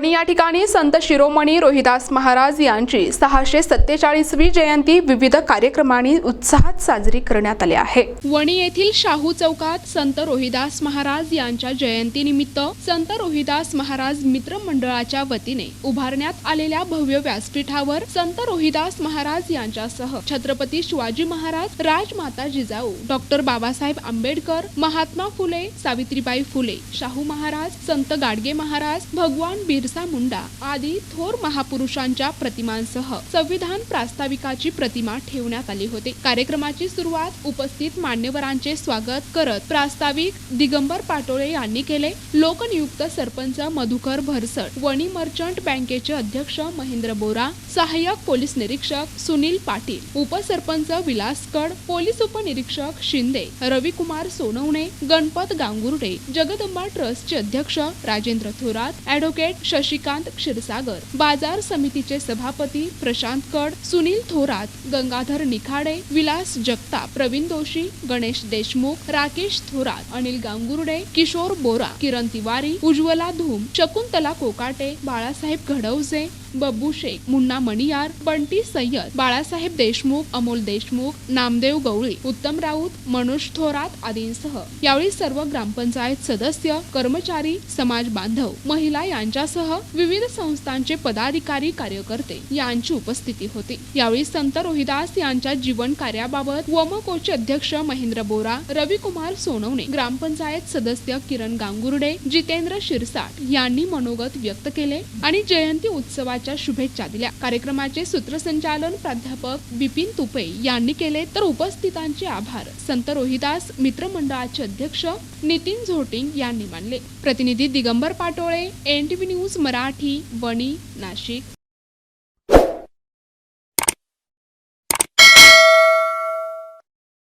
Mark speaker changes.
Speaker 1: वणी या ठिकाणी संत शिरोमणी रोहिदास महाराज यांची 647वी जयंती विविध कार्यक्रमांनी उत्साहात साजरी करण्यात आली आहे। वणी येथील शाहू चौकात संत रोहिदास महाराज यांच्या जयंतीनिमित्त संत रोहिदास महाराज मित्र मंडळाच्या वतीने उभारण्यात आलेल्या भव्य व्यासपीठावर संत रोहिदास महाराज यांच्यासह छत्रपती शिवाजी महाराज, राजमाता जिजाऊ, डॉक्टर बाबासाहेब आंबेडकर, महात्मा फुले, सावित्रीबाई फुले, शाहू महाराज, संत गाडगे महाराज, भगवान बिरसा मुंडा आदी थोर महापुरुषांच्या प्रतिमांसह संविधान प्रास्ताविकाची प्रतिमा ठेवण्यात आली होती। कार्यक्रमाची सुरुवात उपस्थित मान्यवरांचे स्वागत करत प्रास्ताविक दिगंबर पाटोळे यांनी केले। लोकनियुक्त सरपंच मधुकर भरसट, वणी मर्चंट बँकेचे अध्यक्ष महेंद्र बोरा, सहाय्यक पोलीस निरीक्षक सुनील पाटील, उपसरपंच विलास कड, पोलीस उपनिरीक्षक शिंदे, रविकुमार सोनवणे, गणपत गांगुर्डे, जगदंबा ट्रस्टचे अध्यक्ष राजेंद्र थोरात, ॲडव्होकेट शशिकांत क्षीरसागर, बाजार समितीचे सभापती प्रशांत कड, सुनील थोरात, गंगाधर निखाडे, विलास जगताप, प्रवीण दोशी, गणेश देशमुख, राकेश थोरात, अनिल गांगुर्डे, किशोर बोरा, किरण तिवारी, उज्ज्वला धूम, शकुंतला कोकाटे, बाळासाहेब घडवजे, बब्बू शेख, मुन्ना मणियार, बंटी सय्यद, बाळासाहेब देशमुख, अमोल देशमुख, नामदेव गवळी, उत्तम राऊत, मनोज थोरात आदींसह यावेळी सर्व ग्रामपंचायत सदस्य, कर्मचारी, समाज बांधव, महिला यांच्यासह विविध संस्थांचे पदाधिकारी, कार्यकर्ते यांची उपस्थिती होती। यावेळी संत रोहिदास यांच्या जीवन कार्याबाबत वमकोचे अध्यक्ष महेंद्र बोरा, रविकुमार सोनवणे, ग्रामपंचायत सदस्य किरण गांगुर्डे, जितेंद्र शिरसाट यांनी मनोगत व्यक्त केले आणि जयंती उत्सवाच्या शुभेच्छा दिल्या। कार्यक्रमाचे सूत्रसंचालन प्राध्यापक बिपिन तुपे यांनी केले, तर उपस्थितांचे आभार संत रोहिदास मित्र मंडळाचे अध्यक्ष नितीन झोटिंग यांनी मानले। प्रतिनिधी दिगंबर पाटोळे, NTV न्यूज मराठी, वणी, नाशिक।